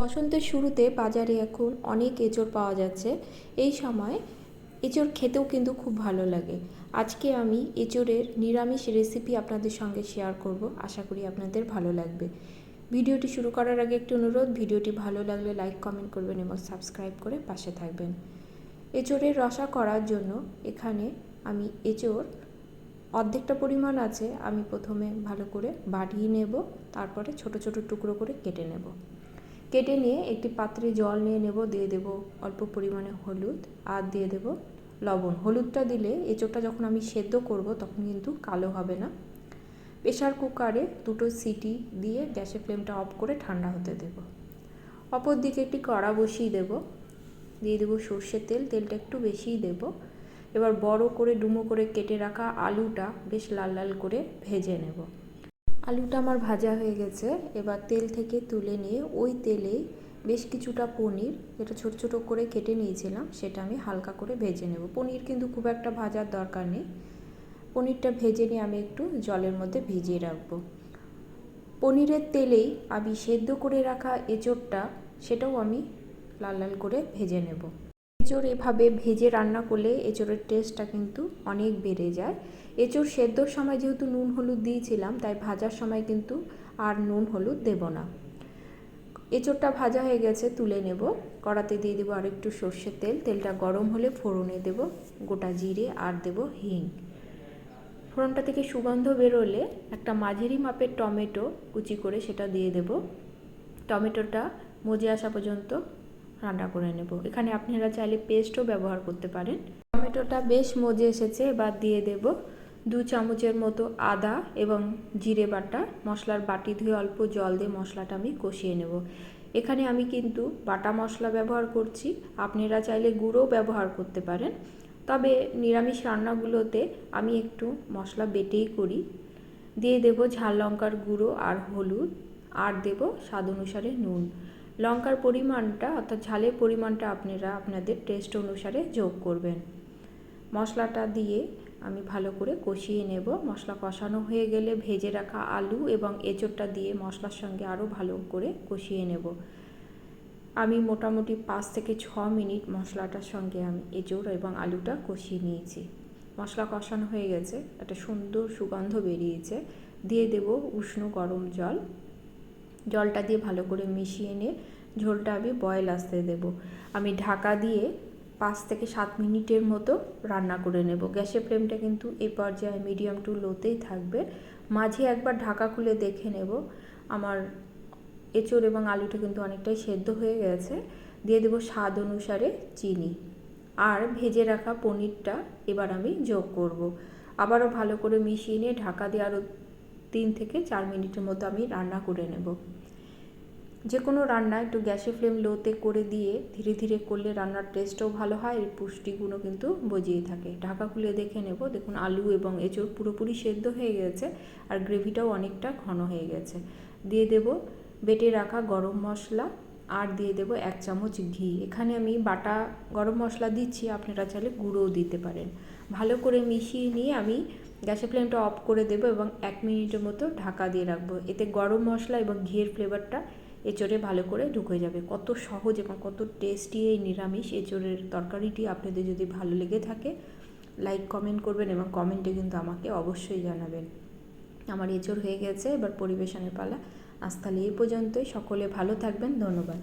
বসন্তের শুরুতে বাজারে এখন অনেক এঁচোড় পাওয়া যাচ্ছে। এই সময় এঁচোড় খেতেও কিন্তু খুব ভালো লাগে। আজকে আমি এঁচোড়ের নিরামিষ রেসিপি আপনাদের সঙ্গে শেয়ার করব। আশা করি আপনাদের ভালো লাগবে। ভিডিওটি শুরু করার আগে একটি অনুরোধ, ভিডিওটি ভালো লাগলে লাইক কমেন্ট করবেন এবং সাবস্ক্রাইব করে পাশে থাকবেন। এঁচোড়ের রসা করার জন্য এখানে আমি এঁচোড় অর্ধেকটা পরিমাণ আছে, আমি প্রথমে ভালো করে বাটিয়ে নেব, তারপরে ছোট ছোট টুকরো করে কেটে নেব। কেটে নিয়ে একটি পাত্রে জল নিয়ে নেব, দিয়ে দেব অল্প পরিমাণে হলুদ আর দিয়ে দেব লবণ। হলুদটা দিলে এঁচোড়টা যখন আমি সেদ্ধ করব তখন কিন্তু কালো হবে না। প্রেসার কুকারে 2টো সিটি দিয়ে গ্যাসের ফ্লেমটা অফ করে ঠান্ডা হতে দেব। অপর দিকে একটি কড়া বসিয়ে দেব, দিয়ে দেব সর্ষের তেল। তেলটা একটু বেশিই দেব। এবার বড় করে ডুমো করে কেটে রাখা আলুটা বেশ লাল লাল করে ভেজে নেব। আলুটা আমার ভাজা হয়ে গেছে। এবার তেল থেকে তুলে নিয়ে ওই তেলেই বেশ কিছুটা পনির, যেটা ছোট ছোট করে কেটে নিয়েছিলাম, সেটা আমি হালকা করে ভেজে নেব। পনির কিন্তু খুব একটা ভাজার দরকার নেই। পনিরটা ভেজে নিয়ে আমি একটু জলের মধ্যে ভিজিয়ে রাখবো। পনিরের তেলেই আমি সেদ্ধ করে রাখা এঁচোড়টা, সেটাও আমি লাল লাল করে ভেজে নেব। এঁচোড় এভাবে ভেজে রান্না করলে এঁচোড়ের টেস্টটা কিন্তু অনেক বেড়ে যায়। এঁচোড় সেদ্ধর সময় যেহেতু নুন হলুদ দিয়েছিলাম, তাই ভাজার সময় কিন্তু আর নুন হলুদ দেব না। এঁচোড়টা ভাজা হয়ে গেছে, তুলে নেব। কড়াতে দিয়ে দেবো আর একটু সর্ষের তেল। তেলটা গরম হলে ফোড়নে দেব গোটা জিরে আর দেব হিং। ফোড়নটা থেকে সুগন্ধ বেরোলে একটা মাঝারি মাপের টমেটো কুচি করে সেটা দিয়ে দেব। টমেটোটা মজে আসা পর্যন্ত রান্না করে নেব। এখানে আপনারা চাইলে পেস্টও ব্যবহার করতে পারেন। টমেটোটা বেশ মজে এসেছে, এবার দিয়ে দেব 2 চামচের মতো আদা এবং জিরে বাটা। মশলার বাটি ধুয়ে অল্প জল দিয়ে মশলাটা আমি কষিয়ে নেব। এখানে আমি কিন্তু বাটা মশলা ব্যবহার করছি, আপনারা চাইলে গুঁড়ো ব্যবহার করতে পারেন। তবে নিরামিষ রান্নাগুলোতে আমি একটু মশলা বেটেই করি। দিয়ে দেব ঝাল লঙ্কার গুঁড়ো আর হলুদ, আর দেব স্বাদ অনুসারে নুন। লঙ্কার পরিমাণটা অর্থাৎ ঝালের পরিমাণটা আপনারা আপনাদের টেস্ট অনুসারে যোগ করবেন। মশলাটা দিয়ে আমি ভালো করে কষিয়ে নেব। মশলা কষানো হয়ে গেলে ভেজে রাখা আলু এবং এঁচোড়টা দিয়ে মশলার সঙ্গে আরও ভালো করে কষিয়ে নেব। আমি মোটামুটি 5 থেকে 6 মিনিট মশলাটার সঙ্গে আমি এঁচোড় এবং আলুটা কষিয়ে নিয়েছি। মশলা কষানো হয়ে গেছে, একটা সুন্দর সুগন্ধ বেরিয়েছে। দিয়ে দেব উষ্ণ গরম জল। জলটা দিয়ে ভালো করে মিশিয়ে নিয়ে ঝোলটা আমি বয়েল আসতে দেব। আমি ঢাকা দিয়ে 5 থেকে 7 মিনিটের মতো রান্না করে নেব। গ্যাসের ফ্লেমটা কিন্তু এই পর্যায়ে মিডিয়াম টু লোতেই থাকবে। মাঝে একবার ঢাকা খুলে দেখে নেব আমার এঁচোড় এবং আলুটা কিন্তু অনেকটাই সেদ্ধ হয়ে গেছে। দিয়ে দেব স্বাদ অনুসারে চিনি আর ভেজে রাখা পনিরটা এবার আমি যোগ করব। আবারও ভালো করে মিশিয়ে নিয়ে ঢাকা দিয়ে আরও 3 থেকে 4 মিনিটের মতো আমি রান্না করে নেব। যে কোনো রান্না একটু গ্যাসের ফ্লেম লোতে করে দিয়ে ধীরে ধীরে করলে রান্নার টেস্টও ভালো হয়, এর পুষ্টিগুণও কিন্তু বজিয়ে থাকে। ঢাকা খুলে দেখে নেব, দেখুন আলু এবং এঁচোড় পুরোপুরি সেদ্ধ হয়ে গেছে আর গ্রেভিটাও অনেকটা ঘন হয়ে গেছে। দিয়ে দেব বেটে রাখা গরম মশলা আর দিয়ে দেব 1 চামচ ঘি। এখানে আমি বাটা গরম মশলা দিচ্ছি, আপনারা চাইলে গুঁড়োও দিতে পারেন। ভালো করে মিশিয়ে নিয়ে আমি গ্যাসের ফ্লেমটা অফ করে দেব এবং 1 মিনিটের মতো ঢাকা দিয়ে রাখবো। এতে গরম মশলা এবং ঘিয়ের ফ্লেভারটা এঁচোড়ে ভালো করে ঢুকে যাবে। কত সহজ এবং কত টেস্টি এই নিরামিষ এঁচোড়ের তরকারিটি। আপনাদের যদি ভালো লেগে থাকে লাইক কমেন্ট করবেন এবং কমেন্টে কিন্তু আমাকে অবশ্যই জানাবেন। আমার এঁচোড় হয়ে গেছে, এবার পরিবেশনের পালা। আজ তাহলে এই পর্যন্তই। সকলে ভালো থাকবেন, ধন্যবাদ।